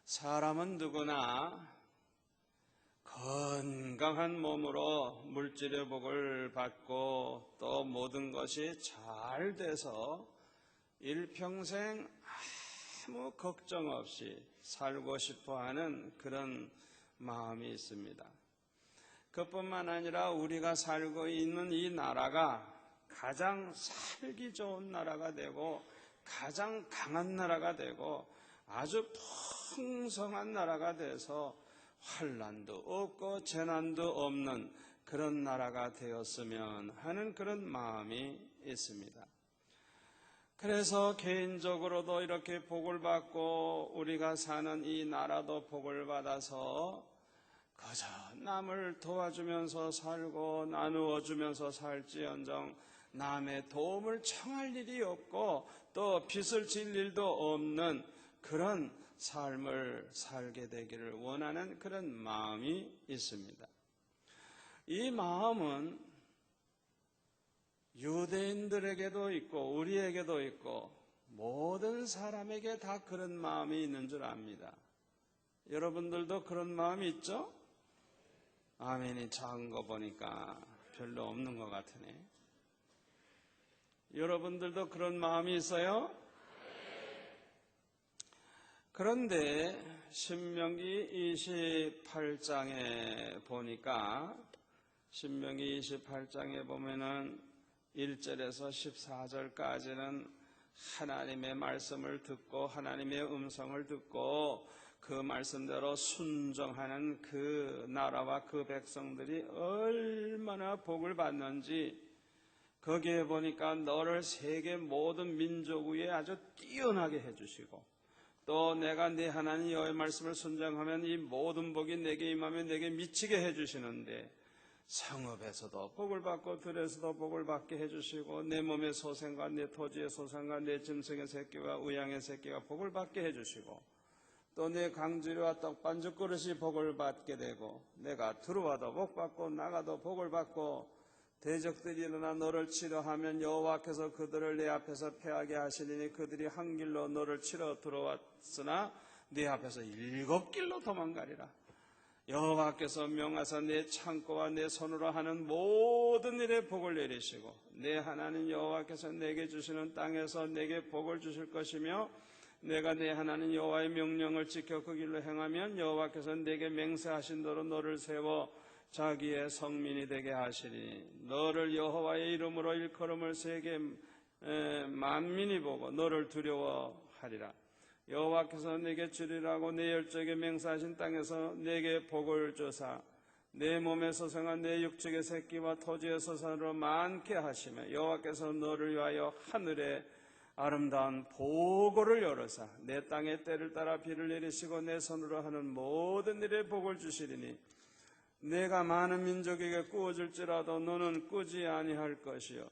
사람은 누구나 건강한 몸으로 물질의 복을 받고 또 모든 것이 잘 돼서 일평생 아무 걱정 없이 살고 싶어하는 그런 마음이 있습니다. 그뿐만 아니라 우리가 살고 있는 이 나라가 가장 살기 좋은 나라가 되고 가장 강한 나라가 되고 아주 풍성한 나라가 돼서 환난도 없고 재난도 없는 그런 나라가 되었으면 하는 그런 마음이 있습니다. 그래서 개인적으로도 이렇게 복을 받고 우리가 사는 이 나라도 복을 받아서 그저 남을 도와주면서 살고 나누어주면서 살지언정 남의 도움을 청할 일이 없고 또 빚을 질 일도 없는 그런 삶을 살게 되기를 원하는 그런 마음이 있습니다. 이 마음은 유대인들에게도 있고 우리에게도 있고 모든 사람에게 다 그런 마음이 있는 줄 압니다. 여러분들도 그런 마음이 있죠? 아멘이 작은 거 보니까 별로 없는 것 같으네. 여러분들도 그런 마음이 있어요? 그런데 신명기 28장에 보니까 신명기 28장에 보면은 1절에서 14절까지는 하나님의 말씀을 듣고 하나님의 음성을 듣고 그 말씀대로 순종하는 그 나라와 그 백성들이 얼마나 복을 받는지 거기에 보니까 너를 세계 모든 민족 위에 아주 뛰어나게 해주시고 또 내가 네 하나님 여호와의 말씀을 순종하면 이 모든 복이 내게 임하며 내게 미치게 해주시는데 성읍에서도 복을 받고 들에서도 복을 받게 해주시고 내 몸의 소생과 내 토지의 소생과 내 짐승의 새끼와 우양의 새끼가 복을 받게 해주시고 또 내 강주리와 떡반죽 그릇이 복을 받게 되고 내가 들어와도 복 받고 나가도 복을 받고 대적들이 일어나 너를 치려 하면 여호와께서 그들을 내 앞에서 패하게 하시리니 그들이 한 길로 너를 치러 들어왔으나 네 앞에서 7길로 도망가리라. 여호와께서 명하사 내 창고와 내 손으로 하는 모든 일에 복을 내리시고 내 하나님 여호와께서 내게 주시는 땅에서 내게 복을 주실 것이며 내가 내 하나님 여호와의 명령을 지켜 그 길로 행하면 여호와께서 내게 맹세하신 대로 너를 세워 자기의 성민이 되게 하시리니 너를 여호와의 이름으로 일컬음을 세계 만민이 보고 너를 두려워하리라. 여호와께서 내게 주리라고 내 열적에 맹세하신 땅에서 내게 복을 주사 내 몸에 소생한 내 육축의 새끼와 토지의 소산으로 많게 하시며 여호와께서 너를 위하여 하늘에 아름다운 보고를 열어사 내 땅에 때를 따라 비를 내리시고 내 손으로 하는 모든 일에 복을 주시리니 내가 많은 민족에게 꾸어줄지라도 너는 꾸지 아니할 것이요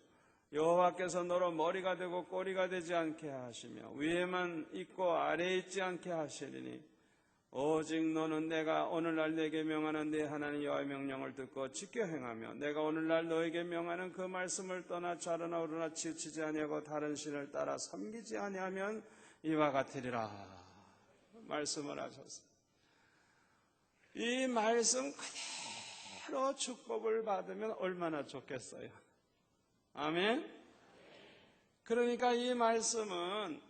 여호와께서 너로 머리가 되고 꼬리가 되지 않게 하시며 위에만 있고 아래에 있지 않게 하시리니 오직 너는 내가 오늘날 내게 명하는 네 하나님 여호와의 명령을 듣고 지켜 행하며 내가 오늘날 너에게 명하는 그 말씀을 떠나 좌로나 우로나 치우치지 아니하고 다른 신을 따라 섬기지 아니하면 이와 같으리라 말씀을 하셨어요. 이 말씀 그대로 축복을 받으면 얼마나 좋겠어요. 아멘. 그러니까 이 말씀은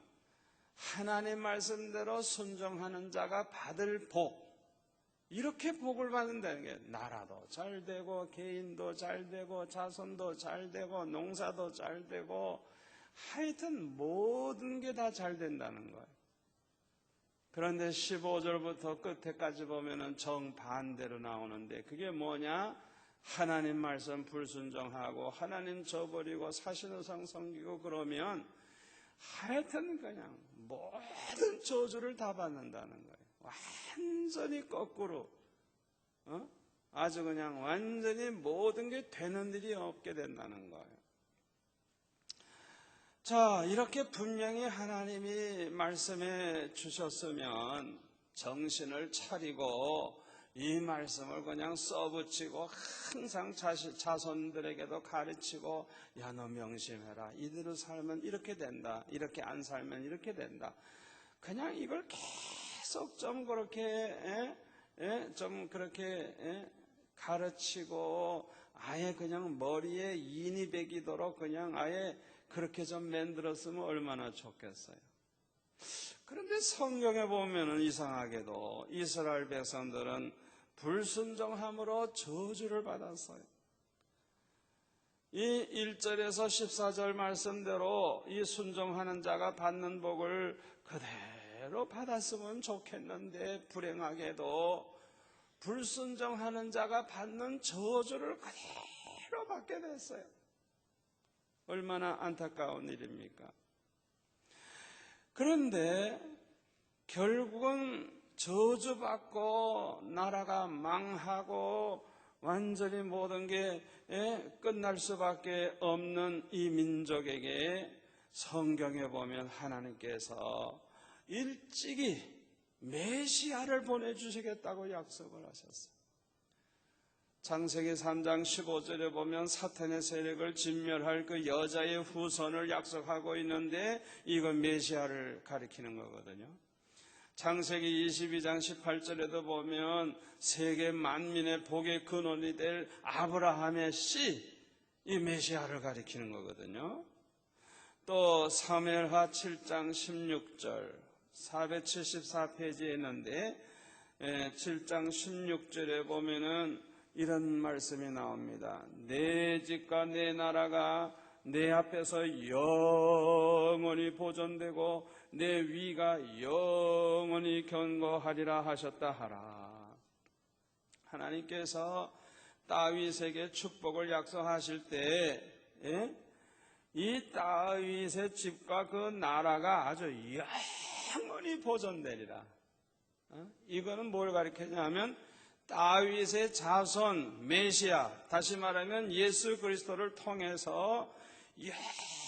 하나님 말씀대로 순종하는 자가 받을 복, 이렇게 복을 받는다는 게 나라도 잘 되고 개인도 잘 되고 자손도 잘 되고 농사도 잘 되고 하여튼 모든 게 다 잘 된다는 거예요. 그런데 15절부터 끝에까지 보면은 정반대로 나오는데 그게 뭐냐? 하나님 말씀 불순종하고 하나님 저버리고 사신우상 섬기고 그러면 하여튼 그냥 모든 저주를 다 받는다는 거예요. 완전히 거꾸로 아주 그냥 완전히 모든 게 되는 일이 없게 된다는 거예요. 자, 이렇게 분명히 하나님이 말씀해 주셨으면 정신을 차리고 이 말씀을 그냥 써붙이고 항상 자손들에게도 가르치고 야, 너 명심해라. 이대로 살면 이렇게 된다. 이렇게 안 살면 이렇게 된다. 그냥 이걸 계속 좀 그렇게 좀 그렇게 가르치고 아예 그냥 머리에 인이 배기도록 그냥 아예 그렇게 좀 만들었으면 얼마나 좋겠어요. 그런데 성경에 보면은 이상하게도 이스라엘 백성들은 불순종함으로 저주를 받았어요. 이 1절에서 14절 말씀대로 이 순종하는 자가 받는 복을 그대로 받았으면 좋겠는데 불행하게도 불순종하는 자가 받는 저주를 그대로 받게 됐어요. 얼마나 안타까운 일입니까? 그런데 결국은 저주받고 나라가 망하고 완전히 모든 게 끝날 수밖에 없는 이 민족에게 성경에 보면 하나님께서 일찍이 메시아를 보내주시겠다고 약속을 하셨어요. 창세기 3장 15절에 보면 사탄의 세력을 진멸할 그 여자의 후손을 약속하고 있는데 이건 메시아를 가리키는 거거든요. 창세기 22장 18절에도 보면 세계 만민의 복의 근원이 될 아브라함의 씨, 이 메시아를 가리키는 거거든요. 또 사무엘하 7장 16절 474페이지에 있는데 7장 16절에 보면은 이런 말씀이 나옵니다. 내 집과 내 나라가 내 앞에서 영원히 보존되고 내 위가 영원히 견고하리라 하셨다 하라. 하나님께서 다윗에게 축복을 약속하실 때 이 다윗의 집과 그 나라가 아주 영원히 보존되리라. 이거는 뭘 가리키냐면 다윗의 자손 메시아, 다시 말하면 예수 그리스도를 통해서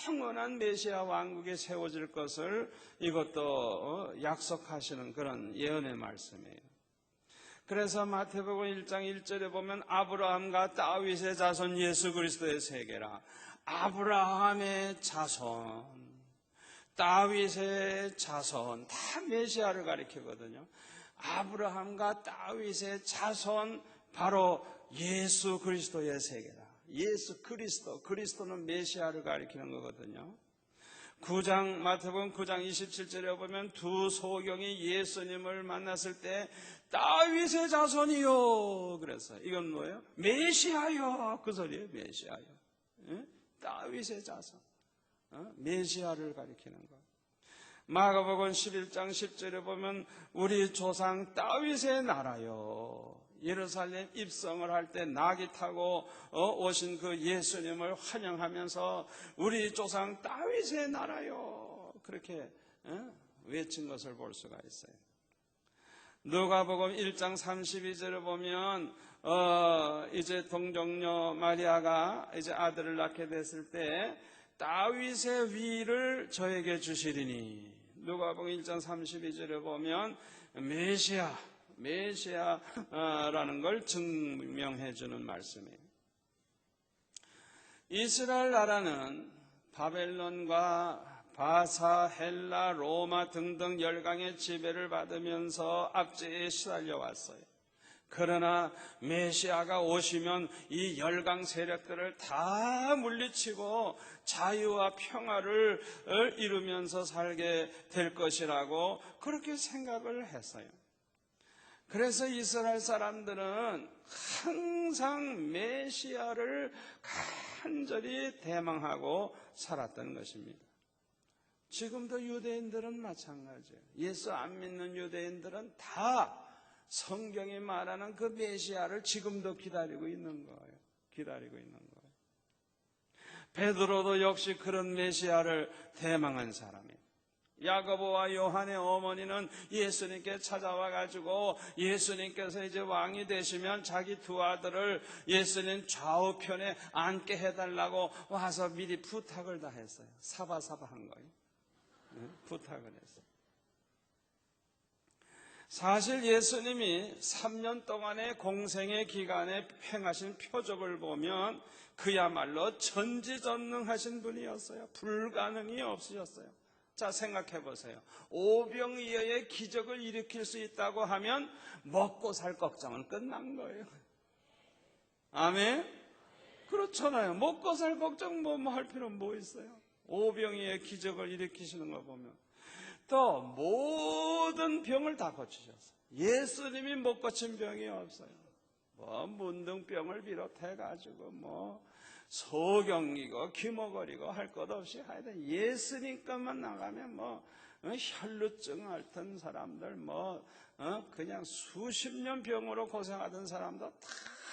영원한 메시아 왕국이 세워질 것을 이것도 약속하시는 그런 예언의 말씀이에요. 그래서 마태복음 1장 1절에 보면 아브라함과 다윗의 자손 예수 그리스도의 세계라. 아브라함의 자손, 다윗의 자손 다 메시아를 가리키거든요. 아브라함과 다윗의 자손 바로 예수 그리스도의 세계다. 예수 그리스도는 메시아를 가리키는 거거든요. 9장 마태복음 9장 27절에 보면 두 소경이 예수님을 만났을 때 다윗의 자손이요. 그래서 이건 뭐예요? 메시아요. 그 소리예요. 메시아요. 다윗의 자손. 메시아를 가리키는 거. 마가복음 11장 10절에 보면 우리 조상 다윗의 나라요. 예루살렘 입성을 할 때 나귀 타고 오신 그 예수님을 환영하면서 우리 조상 다윗의 나라요. 그렇게 외친 것을 볼 수가 있어요. 누가복음 1장 32절에 보면 이제 동정녀 마리아가 이제 아들을 낳게 됐을 때 다윗의 위를 저에게 주시리니. 누가복음 1장 32절에 보면 메시아라는 걸 증명해 주는 말씀이에요. 이스라엘 나라는 바벨론과 바사, 헬라, 로마 등등 열강의 지배를 받으면서 압제에 시달려 왔어요. 그러나 메시아가 오시면 이 열강 세력들을 다 물리치고 자유와 평화를 이루면서 살게 될 것이라고 그렇게 생각을 했어요. 그래서 이스라엘 사람들은 항상 메시아를 간절히 대망하고 살았던 것입니다. 지금도 유대인들은 마찬가지예요. 예수 안 믿는 유대인들은 다 성경이 말하는 그 메시아를 지금도 기다리고 있는 거예요. 베드로도 역시 그런 메시아를 대망한 사람이에요. 야고보와 요한의 어머니는 예수님께 찾아와 가지고 예수님께서 이제 왕이 되시면 자기 두 아들을 예수님 좌우편에 앉게 해달라고 와서 미리 부탁을 다 했어요. 사바한 거예요. 부탁을 했어요. 사실 예수님이 3년 동안의 공생의 기간에 행하신 표적을 보면 그야말로 전지전능하신 분이었어요. 불가능이 없으셨어요. 자, 생각해 보세요. 오병이어의 기적을 일으킬 수 있다고 하면 먹고 살 걱정은 끝난 거예요. 아멘? 그렇잖아요. 먹고 살 걱정 뭐 할 필요는 뭐 있어요? 오병이어의 기적을 일으키시는 거 보면. 또 모든 병을 다 고치셨어요. 예수님이 못 고친 병이 없어요. 뭐 문둥병을 비롯해 가지고 뭐 소경이고 귀머거리고 할 것 없이 하여튼 예수님께만 나가면 뭐 혈루증 앓던 사람들 뭐 그냥 수십 년 병으로 고생하던 사람도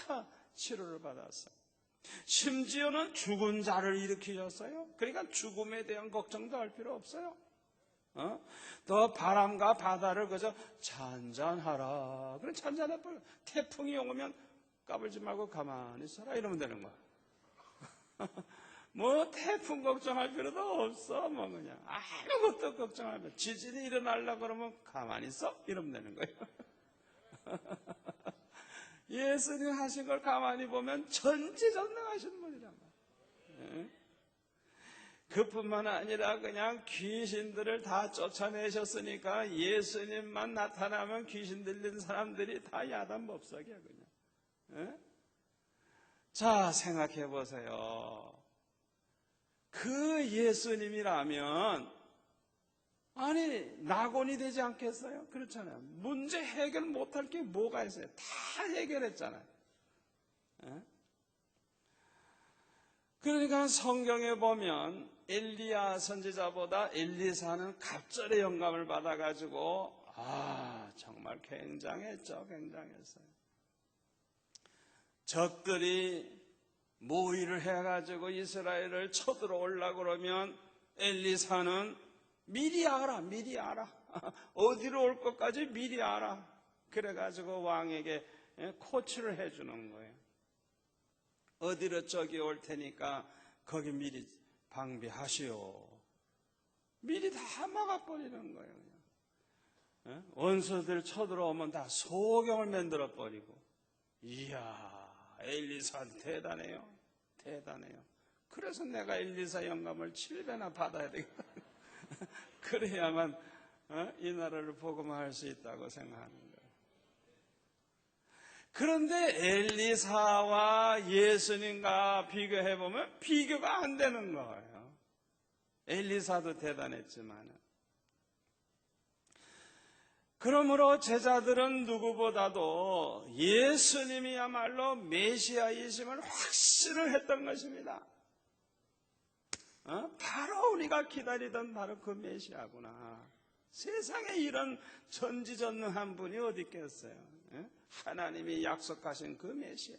다 치료를 받았어요. 심지어는 죽은 자를 일으키셨어요. 그러니까 죽음에 대한 걱정도 할 필요 없어요. 또 바람과 바다를 그저 잔잔하라. 그래 잔잔해버려. 태풍이 오면 까불지 말고 가만히 있어라 이러면 되는 거야. 뭐 태풍 걱정할 필요도 없어. 뭐 그냥 아무것도 걱정할 필요. 지진이 일어나려고 그러면 가만히 있어 이러면 되는 거예요. 예수님 하신 걸 가만히 보면 전지전능하신 분이란 말이에요. 그뿐만 아니라 그냥 귀신들을 다 쫓아내셨으니까 예수님만 나타나면 귀신 들린 사람들이 다 야단법석이야 그냥. 자, 생각해 보세요. 그 예수님이라면 아니 낙원이 되지 않겠어요? 그렇잖아요. 문제 해결 못할 게 뭐가 있어요? 다 해결했잖아요. 그러니까 성경에 보면 엘리야 선지자보다 엘리사는 갑절의 영감을 받아가지고 정말 굉장했죠. 굉장했어요. 적들이 모의를 해가지고 이스라엘을 쳐들어오려고 그러면 엘리사는 미리 알아. 어디로 올 것까지 미리 알아. 그래가지고 왕에게 코치를 해주는 거예요. 어디로 적이 올 테니까 거기 미리 방비하시오. 미리 다 막아버리는 거예요. 그냥. 원수들 쳐들어오면 다 소경을 만들어버리고. 이야, 엘리사 대단해요. 그래서 내가 엘리사 영감을 7배나 받아야 되겠다. 그래야만 이 나라를 복음화할 수 있다고 생각하는 거예요. 그런데 엘리사와 예수님과 비교해보면 비교가 안 되는 거예요. 엘리사도 대단했지만. 그러므로 제자들은 누구보다도 예수님이야말로 메시아이심을 확신을 했던 것입니다. 바로 우리가 기다리던 바로 그 메시아구나. 세상에 이런 전지전능한 분이 어디 있겠어요? 하나님이 약속하신 그 메시아.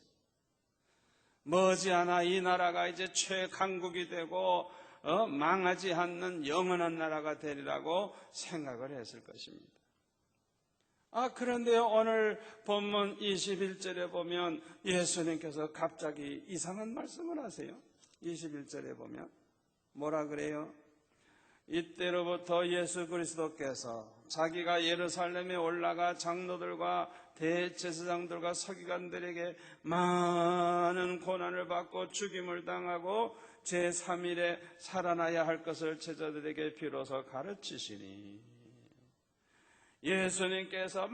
머지않아 이 나라가 이제 최강국이 되고 망하지 않는 영원한 나라가 되리라고 생각을 했을 것입니다. 그런데요, 오늘 본문 21절에 보면 예수님께서 갑자기 이상한 말씀을 하세요. 21절에 보면 뭐라 그래요? 이때로부터 예수 그리스도께서 자기가 예루살렘에 올라가 장로들과 대제사장들과 서기관들에게 많은 고난을 받고 죽임을 당하고 제3일에 살아나야 할 것을 제자들에게 비로소 가르치시니, 예수님께서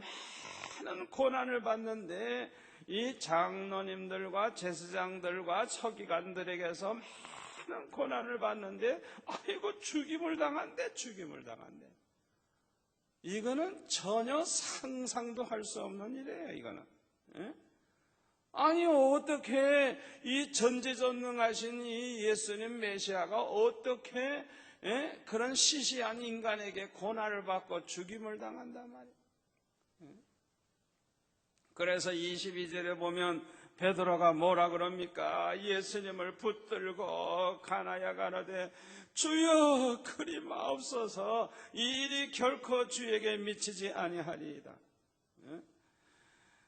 많은 고난을 받는데 이 장로님들과 제사장들과 서기관들에게서 많은 고난을 받는데 아이고 죽임을 당한대. 이거는 전혀 상상도 할 수 없는 일이에요. 이거는. 아니 어떻게 이 전지전능하신 이 예수님 메시아가 어떻게 그런 시시한 인간에게 고난을 받고 죽임을 당한단 말이에요. 그래서 22절에 보면 베드로가 뭐라 그럽니까? 예수님을 붙들고 가나야 가로되 주여 그리 마옵소서, 이 일이 결코 주에게 미치지 아니하리이다.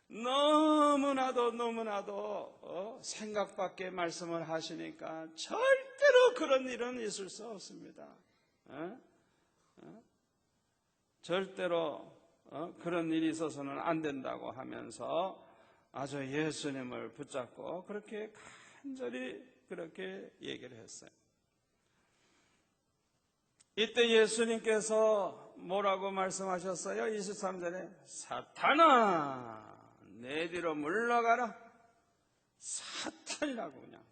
너무나도 생각 밖의 말씀을 하시니까 절대로 그런 일은 있을 수 없습니다. 절대로 그런 일이 있어서는 안 된다고 하면서 아주 예수님을 붙잡고 그렇게 간절히 그렇게 얘기를 했어요. 이때 예수님께서 뭐라고 말씀하셨어요? 23절에 사탄아 내 뒤로 물러가라. 사탄이라고 그냥.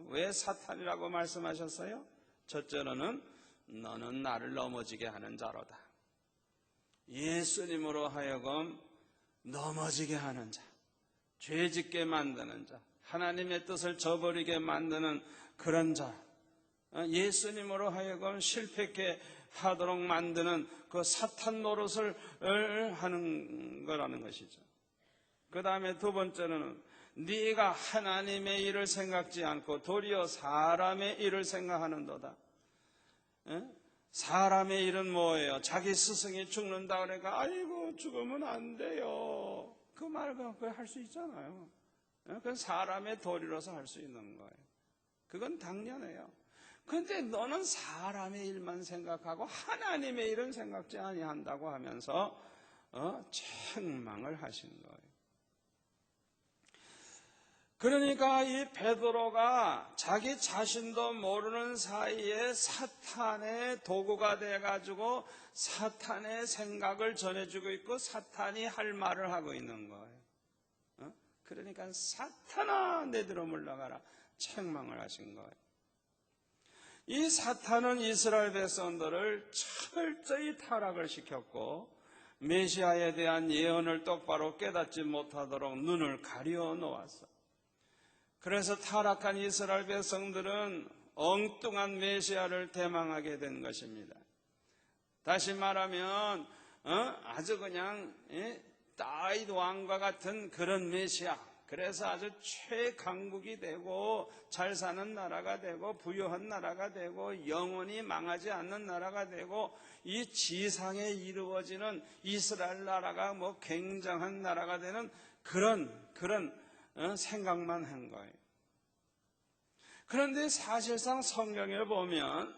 왜 사탄이라고 말씀하셨어요? 첫째로는 너는 나를 넘어지게 하는 자로다. 예수님으로 하여금 넘어지게 하는 자, 죄짓게 만드는 자, 하나님의 뜻을 저버리게 만드는 그런 자, 예수님으로 하여금 실패케 하도록 만드는 그 사탄 노릇을 하는 거라는 것이죠. 그 다음에 두 번째는 네가 하나님의 일을 생각지 않고 도리어 사람의 일을 생각하는도다. 사람의 일은 뭐예요? 자기 스승이 죽는다 그러니까 아이고 죽으면 안 돼요. 그 말 그거 할 수 있잖아요. 그건 사람의 도리로서 할 수 있는 거예요. 그건 당연해요. 그런데 너는 사람의 일만 생각하고 하나님의 일은 생각지 아니한다고 하면서 책망을 하신 거예요. 그러니까 이 베드로가 자기 자신도 모르는 사이에 사탄의 도구가 돼가지고 사탄의 생각을 전해주고 있고 사탄이 할 말을 하고 있는 거예요. 그러니까 사탄아 내 뒤로 물러가라 책망을 하신 거예요. 이 사탄은 이스라엘 백성들을 철저히 타락을 시켰고 메시아에 대한 예언을 똑바로 깨닫지 못하도록 눈을 가려 놓았어요. 그래서 타락한 이스라엘 백성들은 엉뚱한 메시아를 대망하게 된 것입니다. 다시 말하면 아주 그냥 다윗 왕과 같은 그런 메시아, 그래서 아주 최강국이 되고 잘 사는 나라가 되고 부유한 나라가 되고 영원히 망하지 않는 나라가 되고 이 지상에 이루어지는 이스라엘 나라가 뭐 굉장한 나라가 되는 그런 생각만 한 거예요. 그런데 사실상 성경에 보면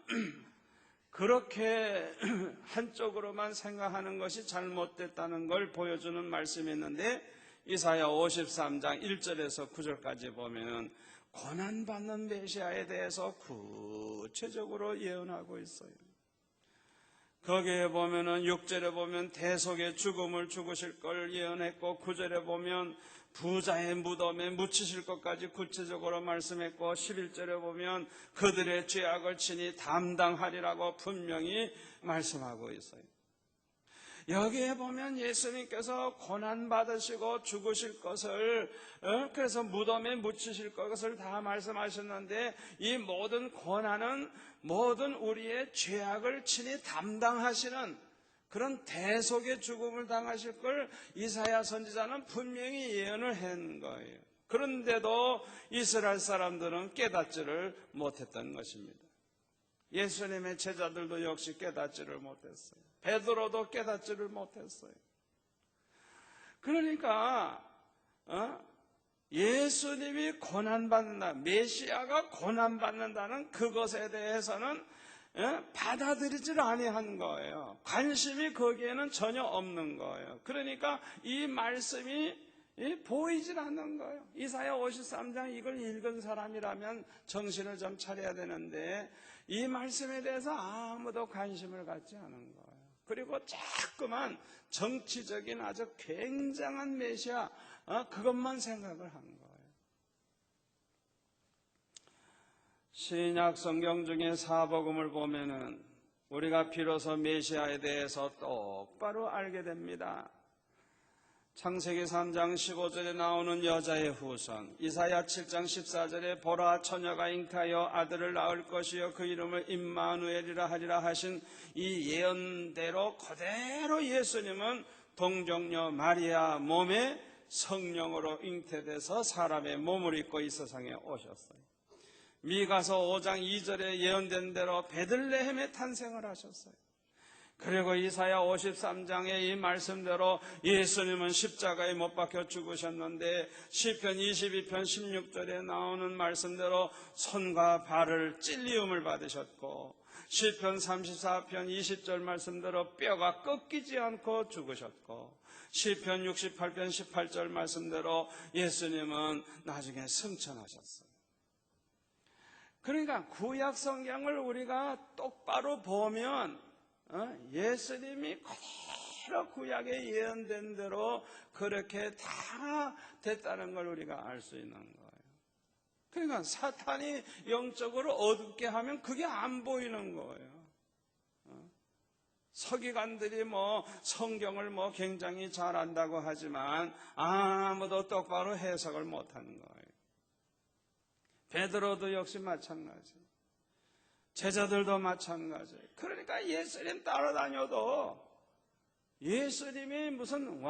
그렇게 한쪽으로만 생각하는 것이 잘못됐다는 걸 보여주는 말씀이 있는데 이사야 53장 1절에서 9절까지 보면 고난받는 메시아에 대해서 구체적으로 예언하고 있어요. 거기에 보면은 6절에 보면 대속의 죽음을 죽으실 걸 예언했고 9절에 보면 부자의 무덤에 묻히실 것까지 구체적으로 말씀했고 11절에 보면 그들의 죄악을 친히 담당하리라고 분명히 말씀하고 있어요. 여기에 보면 예수님께서 고난받으시고 죽으실 것을 그래서 무덤에 묻히실 것을 다 말씀하셨는데 이 모든 고난은 모든 우리의 죄악을 친히 담당하시는 그런 대속의 죽음을 당하실 걸 이사야 선지자는 분명히 예언을 한 거예요. 그런데도 이스라엘 사람들은 깨닫지를 못했던 것입니다. 예수님의 제자들도 역시 깨닫지를 못했어요. 베드로도 깨닫지를 못했어요. 그러니까 예수님이 고난받는다, 메시아가 고난받는다는 그것에 대해서는 받아들이질 아니한 거예요. 관심이 거기에는 전혀 없는 거예요. 그러니까 이 말씀이 보이질 않는 거예요. 이사야 53장 이걸 읽은 사람이라면 정신을 좀 차려야 되는데 이 말씀에 대해서 아무도 관심을 갖지 않은 거예요. 그리고 자꾸만 정치적인 아주 굉장한 메시아 그것만 생각을 한 거예요. 신약 성경 중에 사복음을 보면은 우리가 비로소 메시아에 대해서 똑바로 알게 됩니다. 창세기 3장 15절에 나오는 여자의 후손, 이사야 7장 14절에 보라 처녀가 잉타하여 아들을 낳을 것이요 그 이름을 임마누엘이라 하리라 하신 이 예언대로 그대로 예수님은 동정녀 마리아 몸에 성령으로 잉태돼서 사람의 몸을 입고 이 세상에 오셨어요. 미가서 5장 2절에 예언된 대로 베들레헴에 탄생을 하셨어요. 그리고 이사야 53장의 이 말씀대로 예수님은 십자가에 못 박혀 죽으셨는데 시편 22편 16절에 나오는 말씀대로 손과 발을 찔리움을 받으셨고 시편 34편 20절 말씀대로 뼈가 꺾이지 않고 죽으셨고 시편 68편 18절 말씀대로 예수님은 나중에 승천하셨어요. 그러니까 구약 성경을 우리가 똑바로 보면 예수님이 그대로 구약에 예언된 대로 그렇게 다 됐다는 걸 우리가 알 수 있는 거예요. 그러니까 사탄이 영적으로 어둡게 하면 그게 안 보이는 거예요. 서기관들이 성경을 굉장히 잘 안다고 하지만 아무도 똑바로 해석을 못하는 거예요. 베드로도 역시 마찬가지, 제자들도 마찬가지. 그러니까 예수님 따라다녀도 예수님이 무슨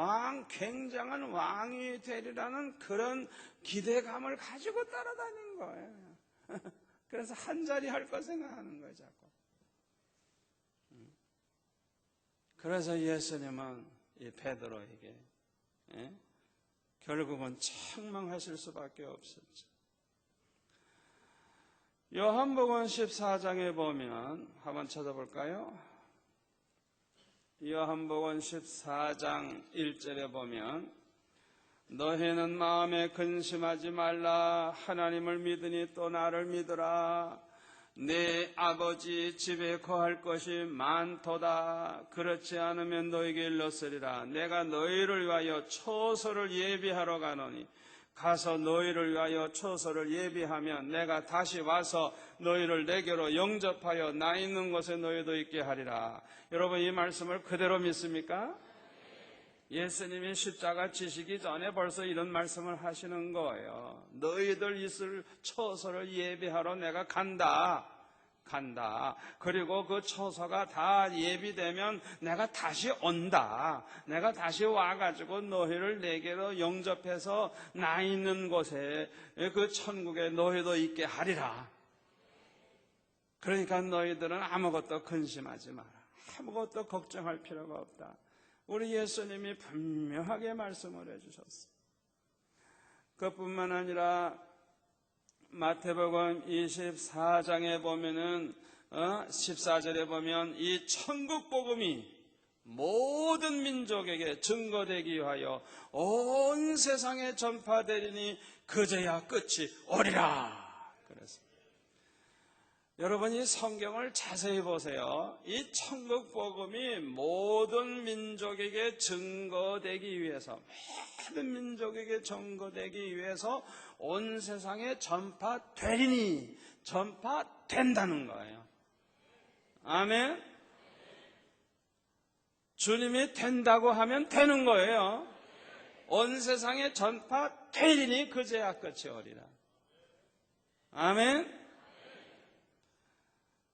굉장한 왕이 되리라는 그런 기대감을 가지고 따라다닌 거예요. 그래서 한 자리 할 거 생각하는 거예요, 자꾸. 그래서 예수님은 이 베드로에게 결국은 책망하실 수밖에 없었죠. 요한복음 14장에 보면 한번 찾아볼까요? 요한복음 14장 1절에 보면 너희는 마음에 근심하지 말라. 하나님을 믿으니 또 나를 믿으라. 내 아버지 집에 거할 것이 많도다. 그렇지 않으면 너에게 일렀으리라. 내가 너희를 위하여 처소를 예비하러 가노니 가서 너희를 위하여 처소를 예비하면 내가 다시 와서 너희를 내게로 영접하여 나 있는 곳에 너희도 있게 하리라. 여러분, 이 말씀을 그대로 믿습니까? 예수님이 십자가 지시기 전에 벌써 이런 말씀을 하시는 거예요. 너희들 있을 처소를 예비하러 내가 간다. 그리고 그 처소가 다 예비되면 내가 다시 온다. 내가 다시 와가지고 너희를 내게로 영접해서 나 있는 곳에 그 천국에 너희도 있게 하리라. 그러니까 너희들은 아무것도 근심하지 마라. 아무것도 걱정할 필요가 없다. 우리 예수님이 분명하게 말씀을 해주셨어요. 그뿐만 아니라 마태복음 24장에 보면은 14절에 보면 이 천국 복음이 모든 민족에게 증거되기 위하여 온 세상에 전파되리니 그제야 끝이 오리라. 그래서 여러분, 이 성경을 자세히 보세요. 이 천국 복음이 모든 민족에게 증거되기 위해서, 모든 민족에게 증거되기 위해서 온 세상에 전파되리니, 전파된다는 거예요. 아멘. 주님이 된다고 하면 되는 거예요. 온 세상에 전파되리니 그제야 끝이 오리라. 아멘.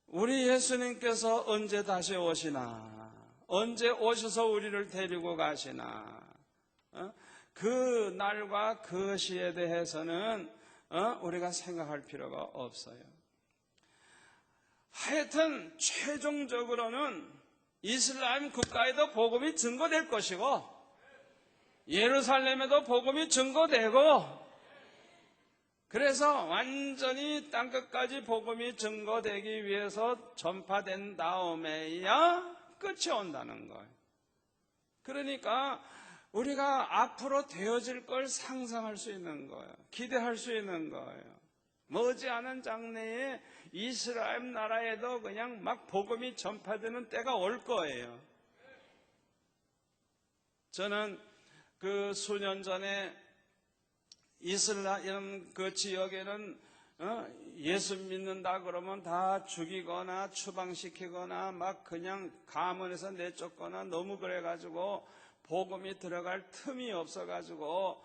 우리 예수님께서 언제 다시 오시나, 언제 오셔서 우리를 데리고 가시나, 그 날과 그 시에 대해서는 우리가 생각할 필요가 없어요. 하여튼 최종적으로는 이슬람 국가에도 복음이 증거될 것이고 예루살렘에도 복음이 증거되고, 그래서 완전히 땅끝까지 복음이 증거되기 위해서 전파된 다음에야 끝이 온다는 거예요. 그러니까 우리가 앞으로 되어질 걸 상상할 수 있는 거예요. 기대할 수 있는 거예요. 머지않은 장래에 이스라엘 나라에도 그냥 막 복음이 전파되는 때가 올 거예요. 저는 그 수년 전에 이슬람 그 지역에는 예수 믿는다 그러면 다 죽이거나 추방시키거나 막 그냥 가문에서 내쫓거나 너무 그래가지고 복음이 들어갈 틈이 없어가지고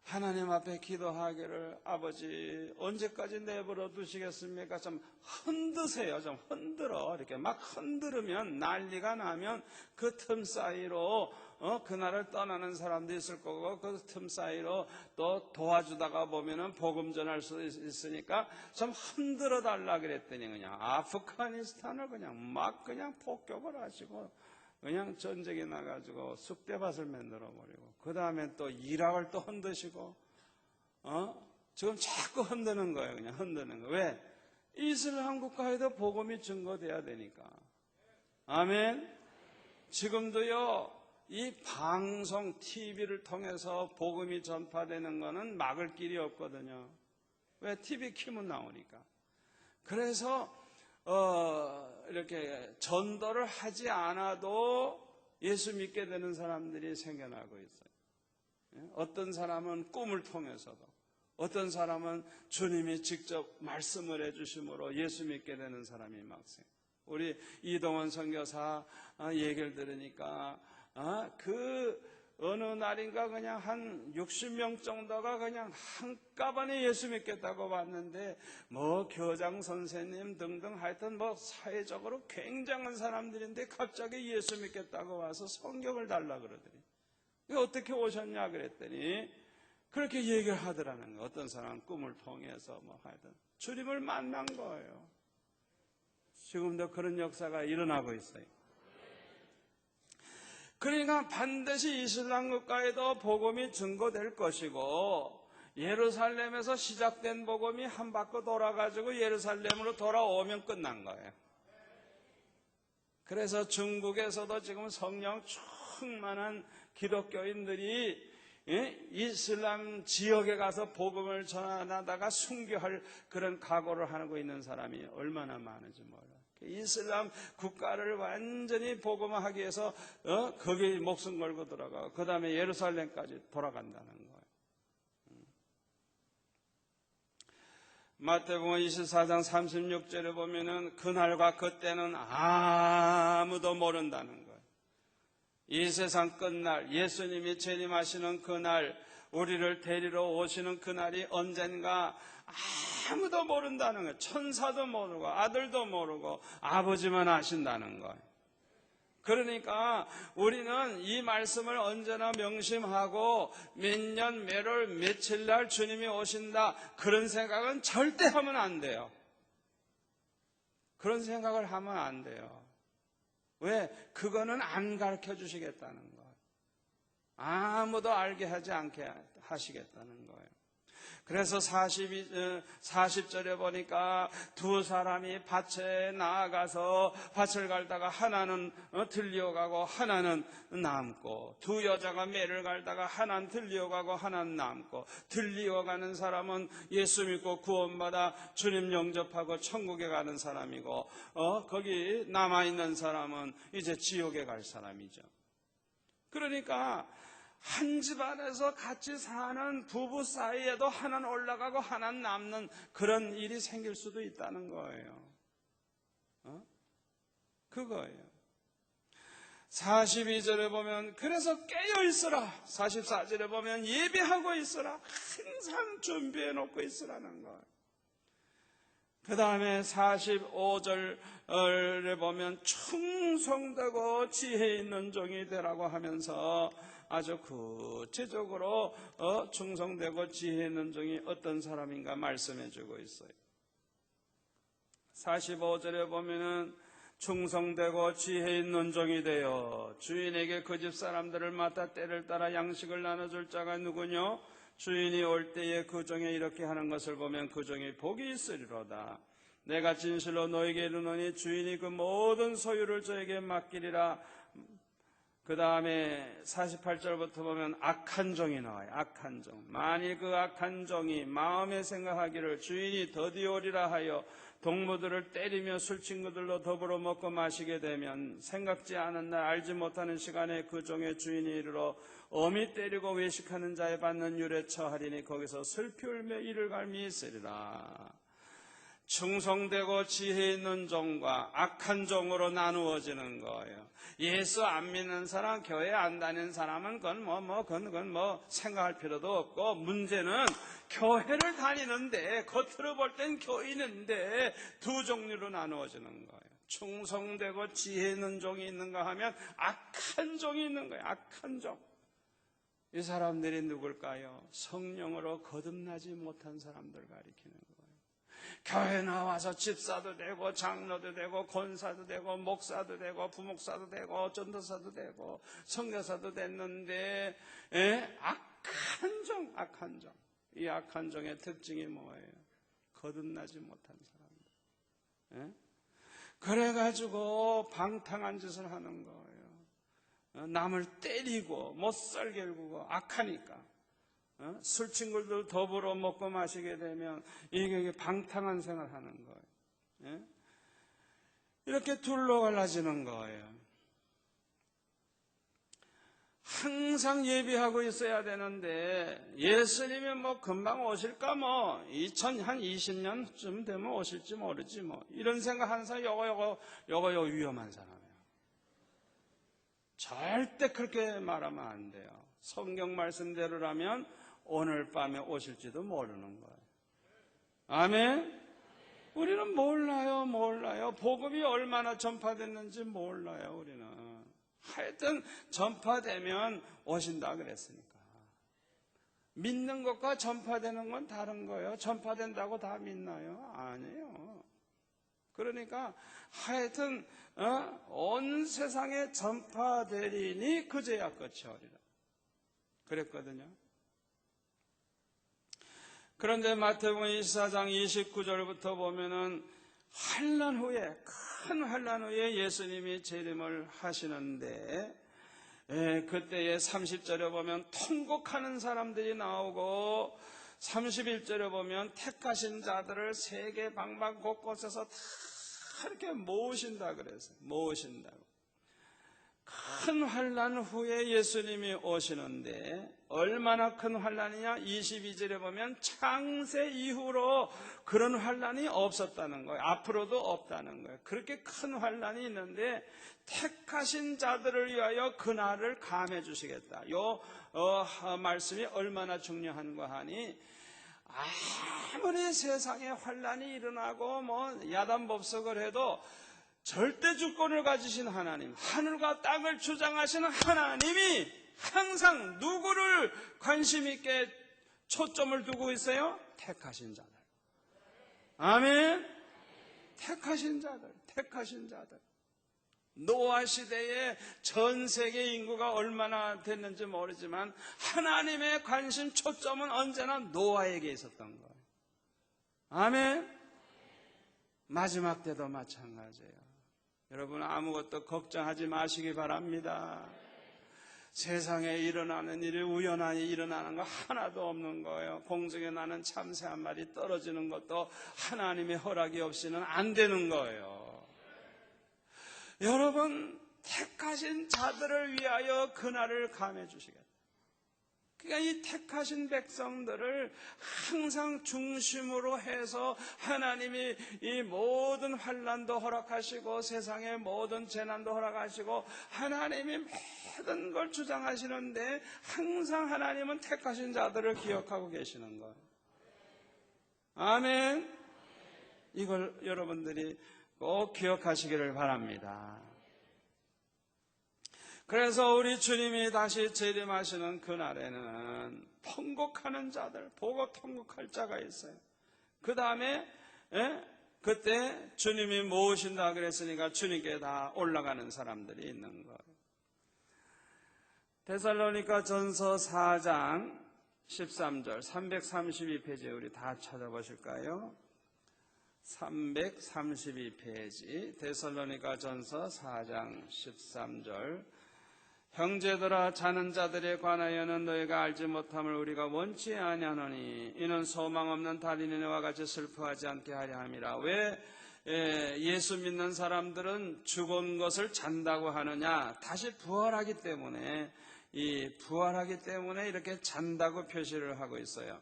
하나님 앞에 기도하기를, 아버지 언제까지 내버려 두시겠습니까? 좀 흔드세요. 좀 흔들어. 이렇게 막 흔들으면, 난리가 나면 그 틈 사이로 그날을 떠나는 사람도 있을 거고, 그 틈 사이로 또 도와주다가 보면은 복음 전할 수 있으니까 좀 흔들어 달라 그랬더니 그냥 아프가니스탄을 그냥 폭격을 하시고 그냥 전쟁에 나가지고 쑥대밭을 만들어 버리고, 그 다음에 또 이락을 또 흔드시고, 지금 자꾸 흔드는 거예요. 그냥 흔드는 거. 왜? 이슬람 국가에도 복음이 증거돼야 되니까. 아멘. 지금도요, 이 방송 TV를 통해서 복음이 전파되는 거는 막을 길이 없거든요. 왜? TV 키면 나오니까. 그래서 이렇게 전도를 하지 않아도 예수 믿게 되는 사람들이 생겨나고 있어요. 어떤 사람은 꿈을 통해서도, 어떤 사람은 주님이 직접 말씀을 해주심으로 예수 믿게 되는 사람이 막 생겨요. 우리 이동원 선교사 얘기를 들으니까 어느 날인가 그냥 한 60명 정도가 그냥 한꺼번에 예수 믿겠다고 왔는데 뭐 교장 선생님 등등 하여튼 뭐 사회적으로 굉장한 사람들인데 갑자기 예수 믿겠다고 와서 성경을 달라 그러더니 어떻게 오셨냐 그랬더니 그렇게 얘기를 하더라는 거예요. 어떤 사람은 꿈을 통해서 뭐 하여튼 주님을 만난 거예요. 지금도 그런 역사가 일어나고 있어요. 그러니까 반드시 이슬람 국가에도 복음이 증거될 것이고 예루살렘에서 시작된 복음이 한 바퀴 돌아가지고 예루살렘으로 돌아오면 끝난 거예요. 그래서 중국에서도 지금 성령 충만한 기독교인들이 이슬람 지역에 가서 복음을 전하다가 순교할 그런 각오를 하고 있는 사람이 얼마나 많은지 몰라요. 이슬람 국가를 완전히 복음화하기 위해서 거기 목숨 걸고 들어가고 그 다음에 예루살렘까지 돌아간다는 거예요. 마태복음 24장 36절에 보면은 그날과 그때는 아무도 모른다는 거예요. 이 세상 끝날, 예수님이 재림하시는 그날, 우리를 데리러 오시는 그날이 언젠가 아무도 모른다는 거예요. 천사도 모르고 아들도 모르고 아버지만 아신다는 거예요. 그러니까 우리는 이 말씀을 언제나 명심하고 몇 년, 몇 월, 며칠 날 주님이 오신다 그런 생각은 절대 하면 안 돼요. 그런 생각을 하면 안 돼요. 왜? 그거는 안 가르쳐 주시겠다는 거예요. 아무도 알게 하지 않게 하시겠다는 거예요. 그래서 40절에 보니까 두 사람이 밭에 나아가서 밭을 갈다가 하나는 들려가고 하나는 남고, 두 여자가 매를 갈다가 하나는 들려가고 하나는 남고, 들려가는 사람은 예수 믿고 구원받아 주님 영접하고 천국에 가는 사람이고, 거기 남아있는 사람은 이제 지옥에 갈 사람이죠. 그러니까 한 집안에서 같이 사는 부부 사이에도 하나는 올라가고 하나는 남는 그런 일이 생길 수도 있다는 거예요. 그거예요. 42절에 보면 그래서 깨어 있으라. 44절에 보면 예배하고 있으라. 항상 준비해 놓고 있으라는 거예요. 그 다음에 45절에 보면 충성되고 지혜 있는 종이 되라고 하면서 아주 구체적으로 충성되고 지혜 있는 종이 어떤 사람인가 말씀해 주고 있어요. 45절에 보면은 충성되고 지혜 있는 종이 되어 주인에게 그 집 사람들을 맡아 때를 따라 양식을 나눠줄 자가 누구뇨? 주인이 올 때에 그 종이 이렇게 하는 것을 보면 그 종이 복이 있으리로다. 내가 진실로 너에게 이르노니 주인이 그 모든 소유를 저에게 맡기리라. 그 다음에 48절부터 보면 악한 종이 나와요. 악한 종. 만일 그 악한 종이 마음에 생각하기를 주인이 더디오리라 하여 동무들을 때리며 술친구들로 더불어 먹고 마시게 되면 생각지 않은 날 알지 못하는 시간에 그 종의 주인이 이르러 어미 때리고 외식하는 자에 받는 율에 처하리니 거기서 슬피 울며 이를 갈미 있으리라. 충성되고 지혜 있는 종과 악한 종으로 나누어지는 거예요. 예수 안 믿는 사람, 교회 안 다니는 사람은 그건 뭐 생각할 필요도 없고, 문제는 교회를 다니는데 겉으로 볼 땐 교인인데 두 종류로 나누어지는 거예요. 충성되고 지혜 있는 종이 있는가 하면 악한 종이 있는 거예요. 악한 종. 이 사람들이 누굴까요? 성령으로 거듭나지 못한 사람들 가리키는 거예요. 교회 나와서 집사도 되고 장로도 되고 권사도 되고 목사도 되고 부목사도 되고 전도사도 되고 선교사도 됐는데 악한 종, 악한 종. 이 악한 종의 특징이 뭐예요? 거듭나지 못한 사람들. 그래가지고 방탕한 짓을 하는 거예요. 남을 때리고 못살 결구고 악하니까. 술친구들 더불어 먹고 마시게 되면 이게 방탕한 생활을 하는 거예요. 이렇게 둘로 갈라지는 거예요. 항상 예비하고 있어야 되는데 예수님이 뭐 금방 오실까 한 20년쯤 되면 오실지 모르지 뭐 이런 생각하는 사람 요거 위험한 사람이에요. 절대 그렇게 말하면 안 돼요. 성경 말씀대로라면 오늘 밤에 오실지도 모르는 거예요. 아멘. 우리는 몰라요. 복음이 얼마나 전파됐는지 몰라요. 우리는 하여튼 전파되면 오신다 그랬으니까. 믿는 것과 전파되는 건 다른 거예요. 전파된다고 다 믿나요? 아니에요. 그러니까 하여튼 온 세상에 전파되리니 그제야 끝이 오리라 그랬거든요. 그런데 마태복음 24장 29절부터 보면은 환난 후에, 큰 환난 후에 예수님이 재림을 하시는데 그때에 30절에 보면 통곡하는 사람들이 나오고 31절에 보면 택하신 자들을 세계 방방 곳곳에서 다 이렇게 모으신다 그랬어요. 모으신다고. 큰 환난 후에 예수님이 오시는데 얼마나 큰 환난이냐? 22절에 보면 창세 이후로 그런 환난이 없었다는 거예요. 앞으로도 없다는 거예요. 그렇게 큰 환난이 있는데 택하신 자들을 위하여 그날을 감해 주시겠다. 요 말씀이 얼마나 중요한가 하니 아무리 세상에 환난이 일어나고 뭐 야단법석을 해도 절대 주권을 가지신 하나님, 하늘과 땅을 주장하시는 하나님이 항상 누구를 관심 있게 초점을 두고 있어요? 택하신 자들. 아멘. 택하신 자들. 노아 시대에 전 세계 인구가 얼마나 됐는지 모르지만 하나님의 관심 초점은 언제나 노아에게 있었던 거예요. 아멘. 마지막 때도 마찬가지예요. 여러분 아무것도 걱정하지 마시기 바랍니다. 세상에 일어나는 일이 우연하게 일어나는 거 하나도 없는 거예요. 공중에 나는 참새 한 마리 떨어지는 것도 하나님의 허락이 없이는 안 되는 거예요. 여러분 택하신 자들을 위하여 그날을 감해 주시겠다. 그러니까 이 택하신 백성들을 항상 중심으로 해서 하나님이 이 모든 환난도 허락하시고 세상의 모든 재난도 허락하시고 하나님이 모든 걸 주장하시는데 항상 하나님은 택하신 자들을 기억하고 계시는 거예요. 아멘. 이걸 여러분들이 꼭 기억하시기를 바랍니다. 그래서 우리 주님이 다시 재림하시는 그날에는 통곡하는 자들, 보고 통곡할 자가 있어요. 그 다음에 그때 주님이 모으신다 그랬으니까 주님께 다 올라가는 사람들이 있는 거예요. 데살로니가 전서 4장 13절 332페이지 우리 다 찾아보실까요? 332페이지 데살로니가 전서 4장 13절 형제들아 자는 자들에 관하여는 너희가 알지 못함을 우리가 원치 아니하노니 이는 소망 없는 달인네와 같이 슬퍼하지 않게 하려 함이라. 왜 예수 믿는 사람들은 죽은 것을 잔다고 하느냐? 다시 부활하기 때문에 이렇게 잔다고 표시를 하고 있어요.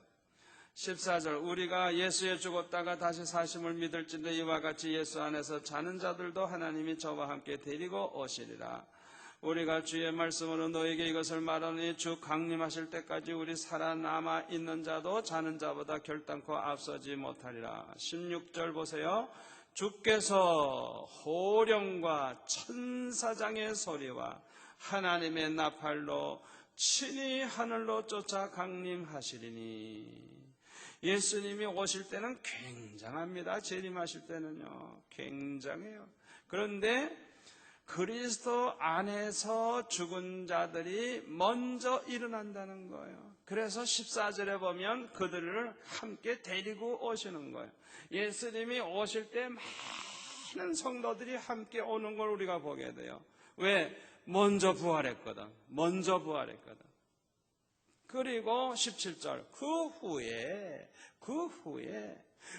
14절 우리가 예수에 죽었다가 다시 사심을 믿을진데 이와 같이 예수 안에서 자는 자들도 하나님이 저와 함께 데리고 오시리라. 우리가 주의 말씀으로 너에게 이것을 말하니 주 강림하실 때까지 우리 살아남아 있는 자도 자는 자보다 결단코 앞서지 못하리라. 16절 보세요. 주께서 호령과 천사장의 소리와 하나님의 나팔로 친히 하늘로 쫓아 강림하시리니. 예수님이 오실 때는 굉장합니다. 재림하실 때는요 굉장해요. 그런데 그리스도 안에서 죽은 자들이 먼저 일어난다는 거예요. 그래서 14절에 보면 그들을 함께 데리고 오시는 거예요. 예수님이 오실 때 많은 성도들이 함께 오는 걸 우리가 보게 돼요. 왜? 먼저 부활했거든. 그리고 17절 그 후에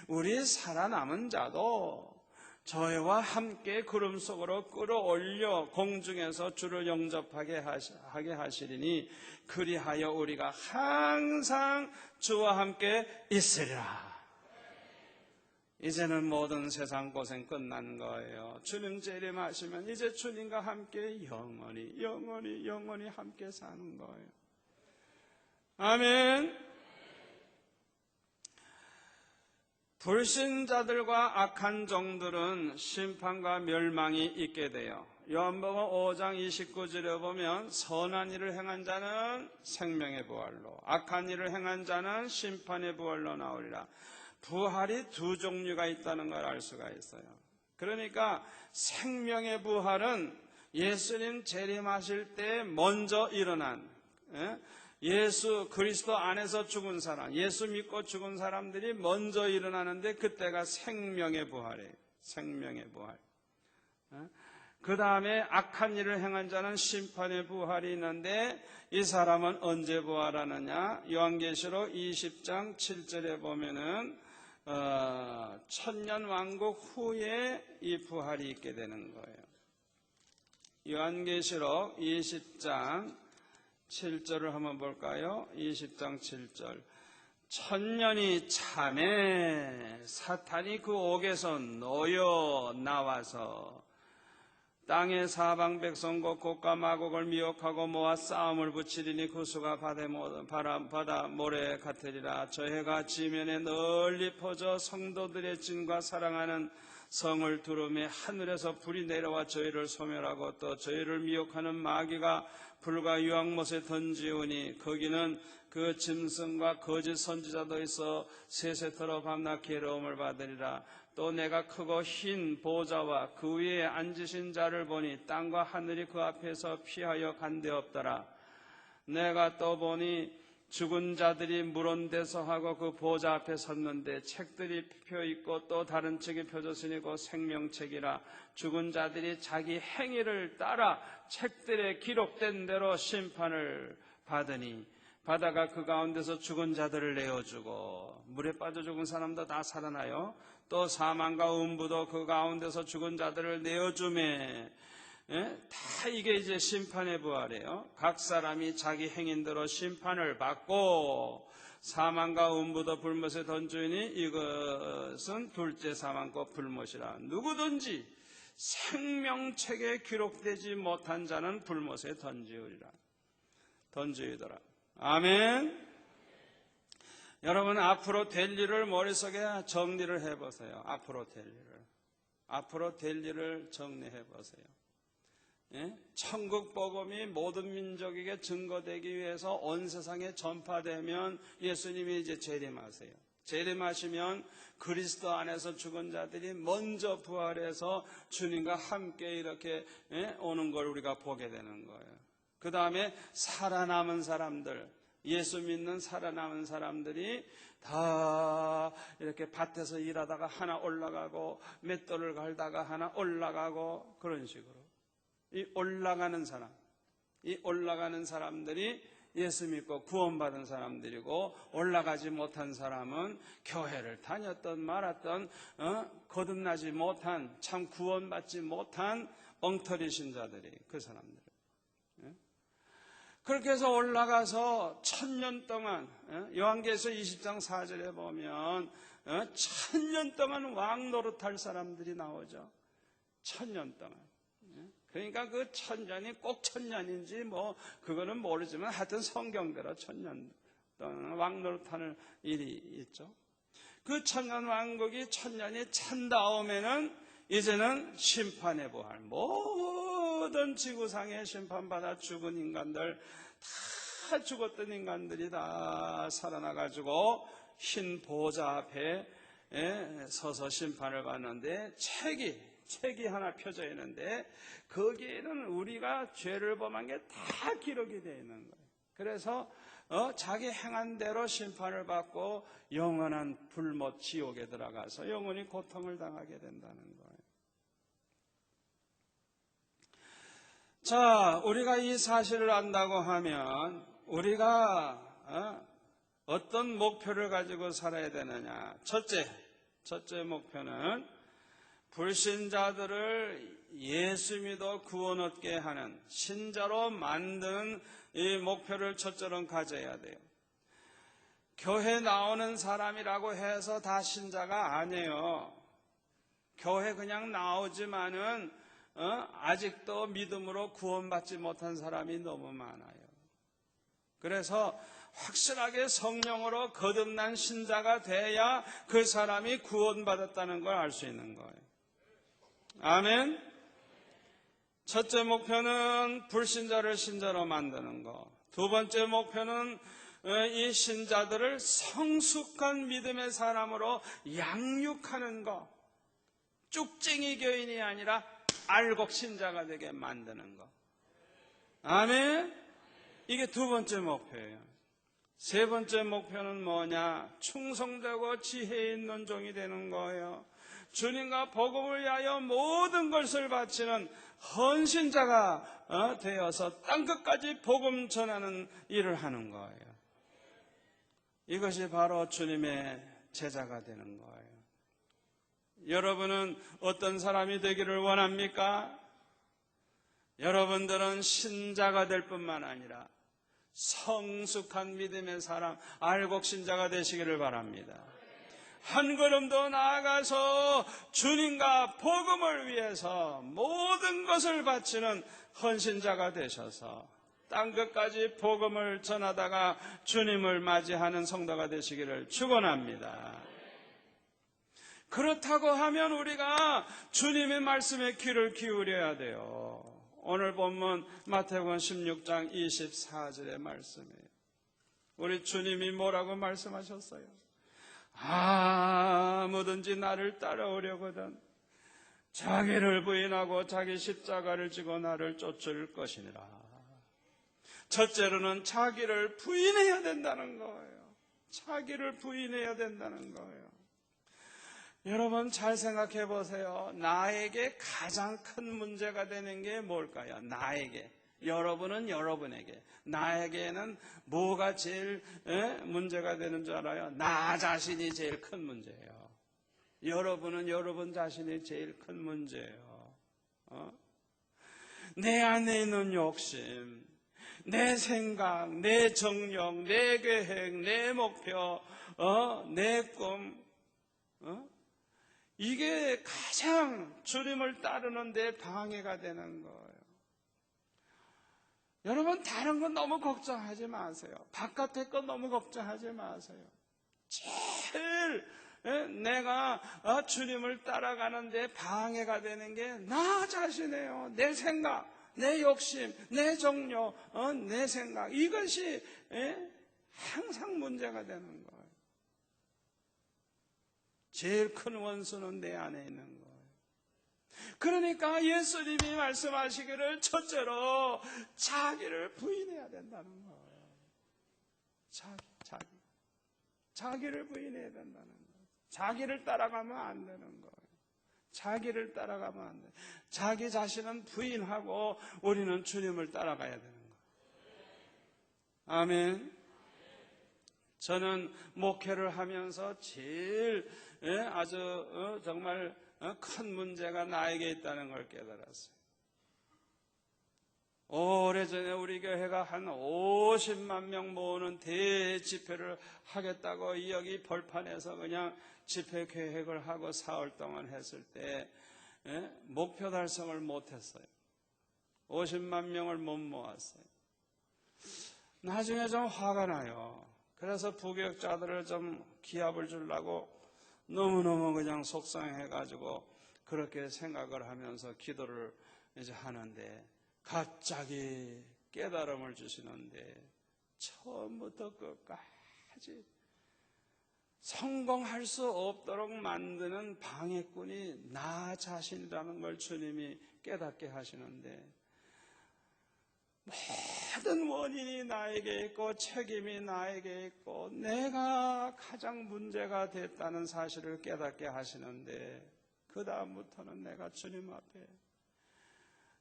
우리 살아남은 자도 저희와 함께 구름 속으로 끌어올려 공중에서 주를 영접하게 하시리니 그리하여 우리가 항상 주와 함께 있으리라. 이제는 모든 세상 고생 끝난 거예요. 주님 재림하시면 이제 주님과 함께 영원히 함께 사는 거예요. 아멘. 불신자들과 악한 종들은 심판과 멸망이 있게 돼요. 요한복음 5장 29절에 보면 선한 일을 행한 자는 생명의 부활로, 악한 일을 행한 자는 심판의 부활로 나오리라. 부활이 두 종류가 있다는 걸 알 수가 있어요. 그러니까 생명의 부활은 예수님 재림하실 때 먼저 일어난, 예수 그리스도 안에서 죽은 사람, 예수 믿고 죽은 사람들이 먼저 일어나는데 그때가 생명의 부활이에요. 생명의 부활. 그 다음에 악한 일을 행한 자는 심판의 부활이 있는데 이 사람은 언제 부활하느냐? 요한계시록 20장 7절에 보면은 천년 왕국 후에 이 부활이 있게 되는 거예요. 요한계시록 20장 7절을 한번 볼까요? 20장 7절. 천년이 참에 사탄이 그 옥에서 놓여 나와서 땅의 사방 백성 곡과 마곡을 미혹하고 모아 싸움을 붙이리니 그 수가 바다 모래 같으리라. 저 해가 지면에 널리 퍼져 성도들의 진과 사랑하는 성을 두루매 하늘에서 불이 내려와 저희를 소멸하고 또 저희를 미혹하는 마귀가 불과 유황못에 던지우니 거기는 그 짐승과 거짓 선지자도 있어 세세토록 밤낮 괴로움을 받으리라. 또 내가 크고 흰 보좌와 그 위에 앉으신 자를 보니 땅과 하늘이 그 앞에서 피하여 간데없더라. 내가 또 보니 죽은 자들이 물은 데서 하고 그 보좌 앞에 섰는데 책들이 펴있고 또 다른 책이 펴졌으니 그 생명책이라. 죽은 자들이 자기 행위를 따라 책들에 기록된 대로 심판을 받으니 바다가 그 가운데서 죽은 자들을 내어주고 물에 빠져 죽은 사람도 다 살아나요. 또 사망과 음부도 그 가운데서 죽은 자들을 내어주매 다 이게 이제 심판의 부활이에요. 각 사람이 자기 행인대로 심판을 받고 사망과 음부도 불못에 던지니 이것은 둘째 사망과 불못이라. 누구든지 생명책에 기록되지 못한 자는 불못에 던지더라. 아멘. 여러분 앞으로 될 일을 머릿속에 정리를 해보세요. 앞으로 될 일을 정리해보세요. 천국 복음이 모든 민족에게 증거되기 위해서 온 세상에 전파되면 예수님이 이제 재림하세요. 재림하시면 그리스도 안에서 죽은 자들이 먼저 부활해서 주님과 함께 이렇게 오는 걸 우리가 보게 되는 거예요. 그 다음에 살아남은 사람들, 예수 믿는 살아남은 사람들이 다 이렇게 밭에서 일하다가 하나 올라가고 맷돌을 갈다가 하나 올라가고 그런 식으로 이 올라가는 사람들이 예수 믿고 구원받은 사람들이고, 올라가지 못한 사람은 교회를 다녔던 말았던 거듭나지 못한, 참 구원받지 못한 엉터리 신자들이 그 사람들. 그렇게 해서 올라가서 1000년 동안, 요한계시록 20장 4절에 보면 1000년 동안 왕 노릇할 사람들이 나오죠. 1000년 동안. 그러니까 그 1000년이 꼭 1000년인지 뭐 그거는 모르지만 하여튼 성경대로 1000년 동안 왕 노릇하는 일이 있죠. 그 1000년 왕국이 1000년이 찬 다음에는 이제는 심판의 부활, 모든 지구상에 심판받아 죽은 인간들, 다 죽었던 인간들이 다 살아나가지고 흰 보좌 앞에 서서 심판을 받는데 책이 하나 펴져 있는데 거기에는 우리가 죄를 범한 게 다 기록이 되어 있는 거예요. 그래서 자기 행한 대로 심판을 받고 영원한 불못 지옥에 들어가서 영원히 고통을 당하게 된다는 거예요. 자, 우리가 이 사실을 안다고 하면 우리가 어떤 목표를 가지고 살아야 되느냐? 첫째 목표는 불신자들을 예수 믿어 구원 얻게 하는 신자로 만드는 이 목표를 첫째로 가져야 돼요. 교회 나오는 사람이라고 해서 다 신자가 아니에요. 교회 그냥 나오지만은 아직도 믿음으로 구원받지 못한 사람이 너무 많아요. 그래서 확실하게 성령으로 거듭난 신자가 돼야 그 사람이 구원받았다는 걸 알 수 있는 거예요. 아멘. 첫째 목표는 불신자를 신자로 만드는 것. 두 번째 목표는 이 신자들을 성숙한 믿음의 사람으로 양육하는 것. 쭉쟁이 교인이 아니라 알곡 신자가 되게 만드는 것. 아멘. 이게 두 번째 목표예요. 세 번째 목표는 뭐냐? 충성되고 지혜 있는 종이 되는 거예요. 주님과 복음을 위하여 모든 것을 바치는 헌신자가 되어서 땅끝까지 복음 전하는 일을 하는 거예요. 이것이 바로 주님의 제자가 되는 거예요. 여러분은 어떤 사람이 되기를 원합니까? 여러분들은 신자가 될 뿐만 아니라 성숙한 믿음의 사람, 알곡 신자가 되시기를 바랍니다. 한 걸음 더 나아가서 주님과 복음을 위해서 모든 것을 바치는 헌신자가 되셔서 땅끝까지 복음을 전하다가 주님을 맞이하는 성도가 되시기를 축원합니다. 그렇다고 하면 우리가 주님의 말씀에 귀를 기울여야 돼요. 오늘 본문 마태복음 16장 24절의 말씀이에요. 우리 주님이 뭐라고 말씀하셨어요? 아무든지 나를 따라오려거든 자기를 부인하고 자기 십자가를 지고 나를 쫓을 것이니라. 첫째로는 자기를 부인해야 된다는 거예요. 자기를 부인해야 된다는 거예요. 여러분 잘 생각해 보세요. 나에게 가장 큰 문제가 되는 게 뭘까요? 나에게. 여러분은 여러분에게. 나에게는 뭐가 제일 문제가 되는 줄 알아요? 나 자신이 제일 큰 문제예요. 여러분은 여러분 자신이 제일 큰 문제예요. 내 안에 있는 욕심, 내 생각, 내 정력, 내 계획, 내 목표, 내 꿈, 이게 가장 주님을 따르는 데 방해가 되는 거예요. 여러분 다른 건 너무 걱정하지 마세요. 바깥의 건 너무 걱정하지 마세요. 제일 내가 주님을 따라가는 데 방해가 되는 게 나 자신이에요. 내 생각, 내 욕심, 내 정욕, 내 생각. 이것이 항상 문제가 되는 거예요. 제일 큰 원수는 내 안에 있는 거예요. 그러니까 예수님이 말씀하시기를 첫째로 자기를 부인해야 된다는 거예요. 자기를 부인해야 된다는 거예요. 자기를 따라가면 안 되는 거예요. 자기를 따라가면 안 돼요. 자기 자신은 부인하고 우리는 주님을 따라가야 되는 거예요. 아멘. 저는 목회를 하면서 제일 아주 정말 큰 문제가 나에게 있다는 걸 깨달았어요. 오래전에 우리 교회가 한 50만 명 모으는 대집회를 하겠다고 여기 벌판에서 그냥 집회 계획을 하고 사흘 동안 했을 때 목표 달성을 못했어요. 50만 명을 못 모았어요. 나중에 좀 화가 나요. 그래서 부교육자들을 좀 기합을 주려고 너무너무 그냥 속상해가지고 그렇게 생각을 하면서 기도를 이제 하는데 갑자기 깨달음을 주시는데 처음부터 끝까지 성공할 수 없도록 만드는 방해꾼이 나 자신이라는 걸 주님이 깨닫게 하시는데 모든 원인이 나에게 있고 책임이 나에게 있고 내가 가장 문제가 됐다는 사실을 깨닫게 하시는데 그 다음부터는 내가 주님 앞에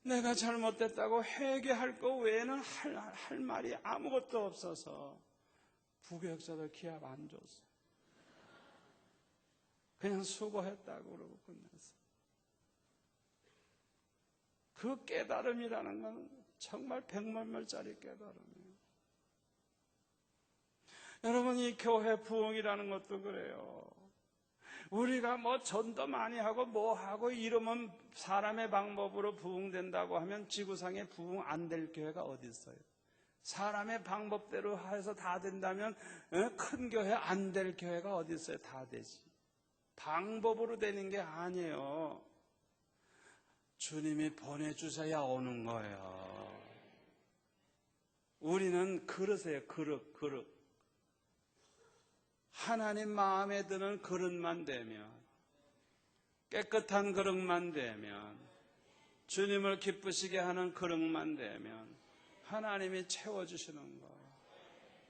내가 잘못됐다고 회개할 거 외에는 할 말이 아무것도 없어서 부교육자들 기합 안 줬어요. 그냥 수고했다고 그러고 끝냈어요. 그 깨달음이라는 건 정말 백만물짜리 깨달음이에요. 여러분, 이 교회 부흥이라는 것도 그래요. 우리가 뭐 전도 많이 하고 뭐 하고 이러면 사람의 방법으로 부흥된다고 하면 지구상에 부흥 안 될 교회가 어디 있어요? 사람의 방법대로 해서 다 된다면 큰 교회 안 될 교회가 어디 있어요? 다 되지. 방법으로 되는 게 아니에요. 주님이 보내주셔야 오는 거예요. 우리는 그릇이에요. 그릇. 하나님 마음에 드는 그릇만 되면, 깨끗한 그릇만 되면, 주님을 기쁘시게 하는 그릇만 되면 하나님이 채워주시는 거예요.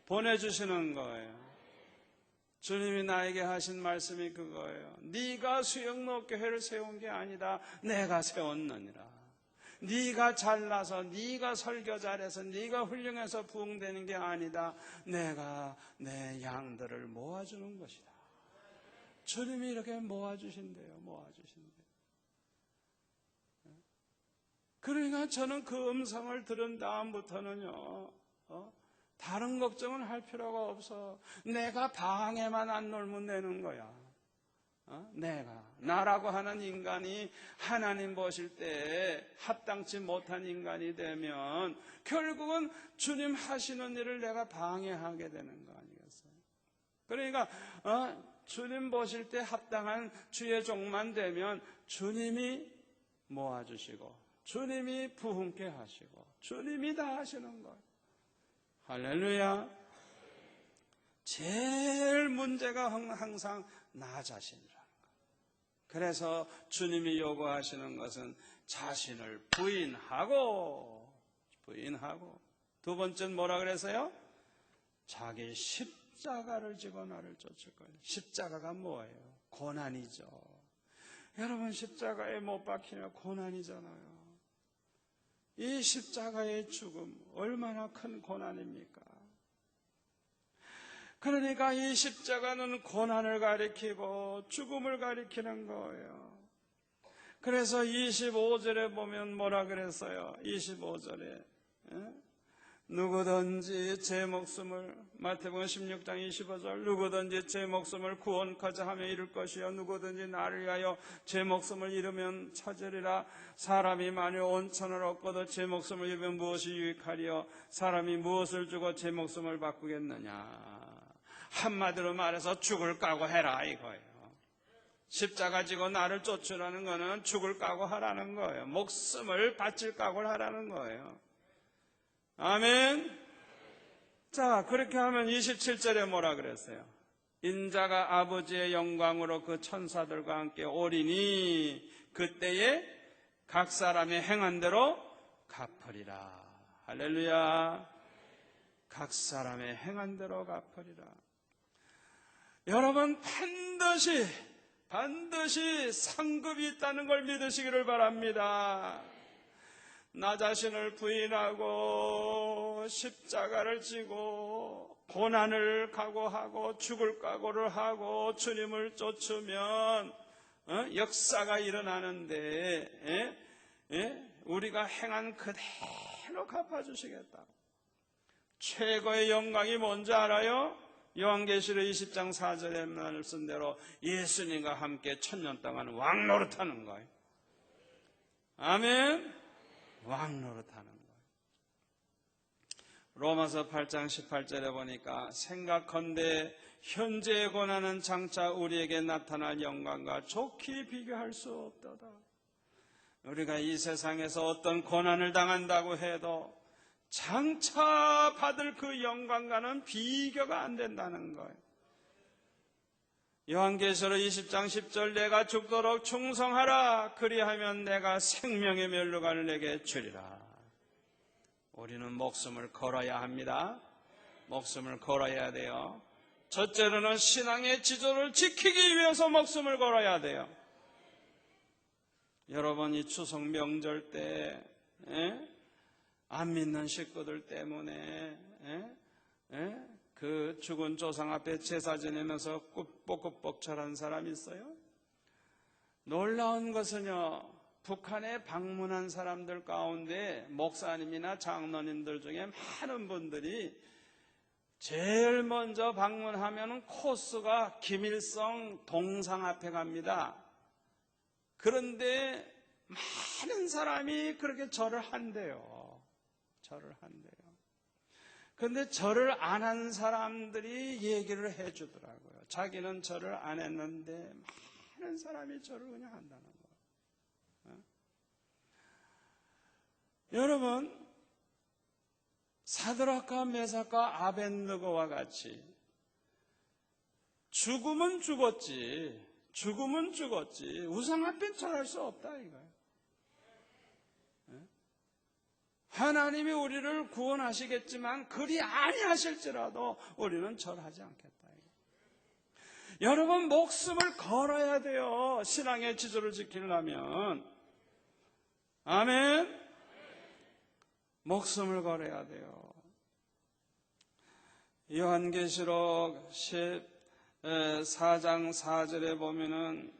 보내주시는 거예요. 주님이 나에게 하신 말씀이 그거예요. 네가 수영로교회를 세운 게 아니다. 내가 세웠느니라. 네가 잘나서, 네가 설교 잘해서, 네가 훌륭해서 부흥되는 게 아니다. 내가 내 양들을 모아주는 것이다. 주님이 이렇게 모아주신대요. 모아주신대요. 그러니까 저는 그 음성을 들은 다음부터는요, 다른 걱정은 할 필요가 없어. 내가 방에만 안 놀면 되는 거야. 나라고 하는 인간이 하나님 보실 때 합당치 못한 인간이 되면 결국은 주님 하시는 일을 내가 방해하게 되는 거 아니겠어요? 그러니까 주님 보실 때 합당한 주의 종만 되면 주님이 모아주시고 주님이 부흥케 하시고 주님이 다 하시는 거예요. 할렐루야. 제일 문제가 항상 나 자신이라는 거예요. 그래서 주님이 요구하시는 것은 자신을 부인하고 두 번째는 뭐라 그래서요? 자기 십자가를 지고 나를 쫓을 거예요. 십자가가 뭐예요? 고난이죠. 여러분, 십자가에 못 박히면 고난이잖아요. 이 십자가의 죽음 얼마나 큰 고난입니까? 그러니까 이 십자가는 고난을 가리키고 죽음을 가리키는 거예요. 그래서 25절에 보면 뭐라 그랬어요? 25절에 누구든지 제 목숨을, 마태복음 16장 25절, 누구든지 제 목숨을 구원코자 하며 잃을 것이요 누구든지 나를 위하여 제 목숨을 잃으면 찾으리라. 사람이 만일 온 천을 얻고도 제 목숨을 잃으면 무엇이 유익하리요? 사람이 무엇을 주고 제 목숨을 바꾸겠느냐? 한마디로 말해서 죽을 각오해라 이거예요. 십자가 지고 나를 쫓으라는 거는 죽을 각오하라는 거예요. 목숨을 바칠 각오를 하라는 거예요. 아멘. 자, 그렇게 하면 27절에 뭐라 그랬어요? 인자가 아버지의 영광으로 그 천사들과 함께 오리니 그때에 각 사람의 행한 대로 갚으리라. 할렐루야. 각 사람의 행한 대로 갚으리라. 여러분, 반드시 상급이 있다는 걸 믿으시기를 바랍니다. 나 자신을 부인하고 십자가를 지고 고난을 각오하고 죽을 각오를 하고 주님을 쫓으면 역사가 일어나는데 우리가 행한 그대로 갚아주시겠다. 최고의 영광이 뭔지 알아요? 요한계시록 20장 4절에 말씀대로 예수님과 함께 천년 동안 왕노릇하는 거예요. 아멘. 왕노릇하는 거예요. 로마서 8장 18절에 보니까 생각컨대 현재의 고난은 장차 우리에게 나타날 영광과 좋게 비교할 수 없도다. 우리가 이 세상에서 어떤 고난을 당한다고 해도 장차 받을 그 영광과는 비교가 안 된다는 거예요. 요한계시록 20장 10절 내가 죽도록 충성하라. 그리하면 내가 생명의 면류관을 내게 주리라. 우리는 목숨을 걸어야 합니다. 목숨을 걸어야 돼요. 첫째로는 신앙의 지조를 지키기 위해서 목숨을 걸어야 돼요. 여러분, 이 추석 명절 때 안 믿는 식구들 때문에 그 죽은 조상 앞에 제사 지내면서 ቁ뻑꾸뻑 절한 사람이 있어요. 놀라운 것은요, 북한에 방문한 사람들 가운데 목사님이나 장로님들 중에 많은 분들이 제일 먼저 방문하면 코스가 김일성 동상 앞에 갑니다. 그런데 많은 사람이 그렇게 절을 한대요. 절을 한대요. 그런데 절을 안 한 사람들이 얘기를 해주더라고요. 자기는 절을 안 했는데 많은 사람이 절을 그냥 한다는 거예요. 여러분, 사드락과 메삭과 아벳느고와 같이 죽으면 죽었지 우상 앞에 절할 수 없다 이거예요. 하나님이 우리를 구원하시겠지만 그리 아니하실지라도 우리는 절하지 않겠다 이거예요. 여러분, 목숨을 걸어야 돼요. 신앙의 지조를 지키려면. 아멘. 목숨을 걸어야 돼요. 요한계시록 14장 4절에 보면은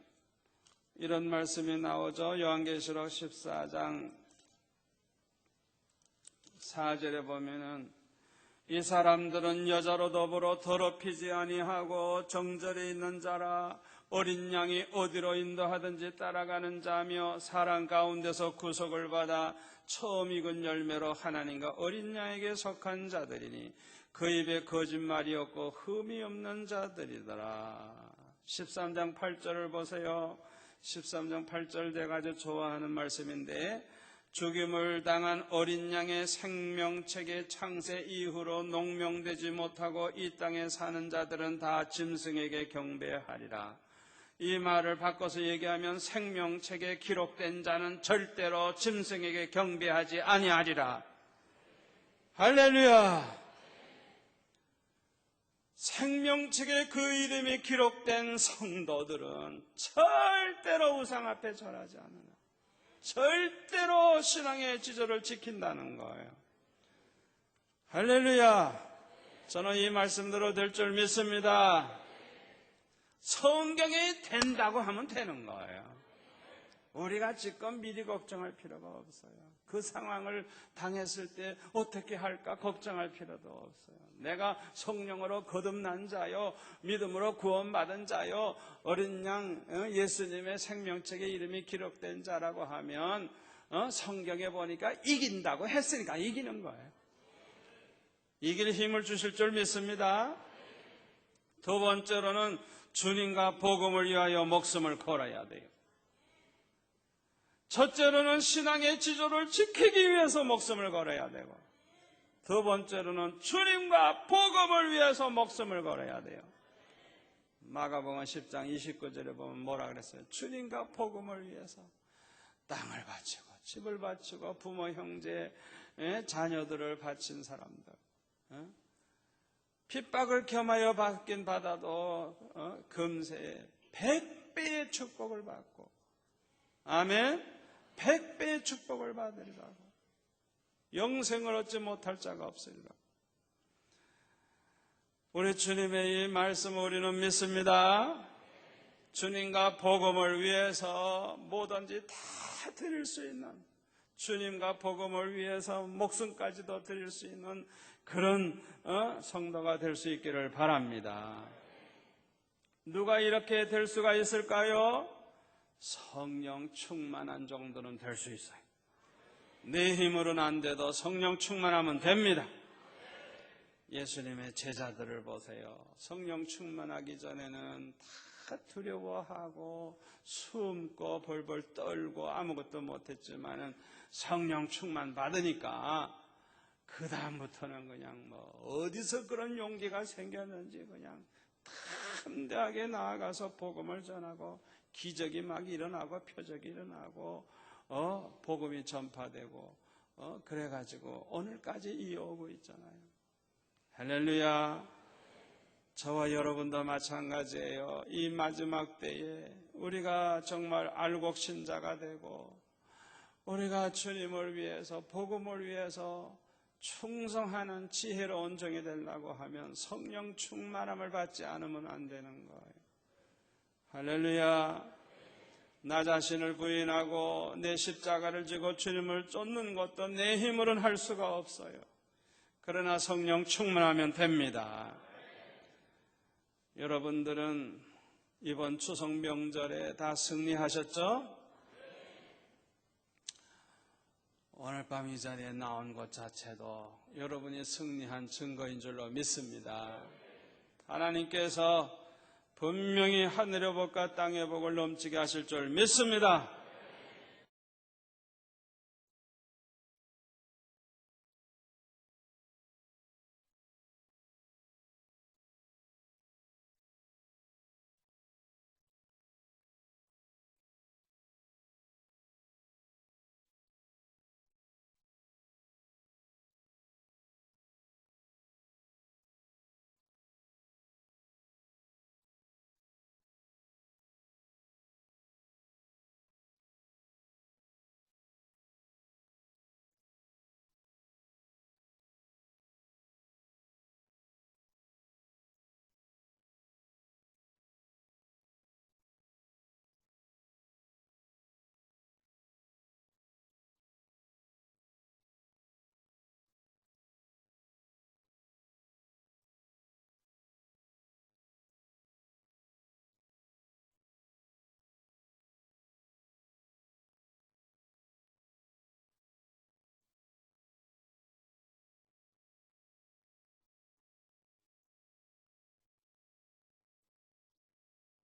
이런 말씀이 나오죠. 요한계시록 14장 4절에 보면은 이 사람들은 여자로 더불어 더럽히지 아니하고 정절에 있는 자라 어린 양이 어디로 인도하든지 따라가는 자며 사람 가운데서 구속을 받아 처음 익은 열매로 하나님과 어린 양에게 속한 자들이니 그 입에 거짓말이 없고 흠이 없는 자들이더라. 13장 8절을 보세요. 13장 8절 내가 아주 좋아하는 말씀인데 죽임을 당한 어린 양의 생명책의 창세 이후로 농명되지 못하고 이 땅에 사는 자들은 다 짐승에게 경배하리라. 이 말을 바꿔서 얘기하면 생명책에 기록된 자는 절대로 짐승에게 경배하지 아니하리라. 할렐루야. 생명책에 그 이름이 기록된 성도들은 절대로 우상 앞에 절하지 않는다. 절대로 신앙의 지조를 지킨다는 거예요. 할렐루야. 저는 이 말씀대로 될 줄 믿습니다. 성경에 된다고 하면 되는 거예요. 우리가 지금 미리 걱정할 필요가 없어요. 그 상황을 당했을 때 어떻게 할까 걱정할 필요도 없어요. 내가 성령으로 거듭난 자요, 믿음으로 구원받은 자요, 어린 양 예수님의 생명책에 이름이 기록된 자라고 하면 성경에 보니까 이긴다고 했으니까 이기는 거예요. 이길 힘을 주실 줄 믿습니다. 두 번째로는 주님과 복음을 위하여 목숨을 걸어야 돼요. 첫째로는 신앙의 지조를 지키기 위해서 목숨을 걸어야 되고, 두 번째로는 주님과 복음을 위해서 목숨을 걸어야 돼요. 마가복음 10장 29절에 보면 뭐라 그랬어요? 주님과 복음을 위해서 땅을 바치고 집을 바치고 부모 형제 자녀들을 바친 사람들, 핍박을 겸하여 받긴 받아도 금세 100배의 축복을 받고, 아멘, 100배의 축복을 받으리라고. 영생을 얻지 못할 자가 없으리라. 우리 주님의 이 말씀을 우리는 믿습니다. 주님과 복음을 위해서 뭐든지 다 드릴 수 있는, 주님과 복음을 위해서 목숨까지도 드릴 수 있는 그런 성도가 될 수 있기를 바랍니다. 누가 이렇게 될 수가 있을까요? 성령 충만한 정도는 될 수 있어요. 내 힘으로는 안 돼도 성령 충만하면 됩니다. 예수님의 제자들을 보세요. 성령 충만하기 전에는 다 두려워하고 숨고 벌벌 떨고 아무것도 못했지만은 성령 충만 받으니까 그 다음부터는 그냥 어디서 그런 용기가 생겼는지 그냥 담대하게 나아가서 복음을 전하고 기적이 막 일어나고 표적이 일어나고 복음이 전파되고 그래가지고 오늘까지 이어오고 있잖아요. 할렐루야. 저와 여러분도 마찬가지예요. 이 마지막 때에 우리가 정말 알곡 신자가 되고 우리가 주님을 위해서 복음을 위해서 충성하는 지혜로운 종이 되려고 하면 성령 충만함을 받지 않으면 안 되는 거예요. 할렐루야. 나 자신을 부인하고 내 십자가를 지고 주님을 쫓는 것도 내 힘으로는 할 수가 없어요. 그러나 성령 충만하면 됩니다. 여러분들은 이번 추석 명절에 다 승리하셨죠? 오늘 밤 이 자리에 나온 것 자체도 여러분이 승리한 증거인 줄로 믿습니다. 하나님께서 분명히 하늘의 복과 땅의 복을 넘치게 하실 줄 믿습니다.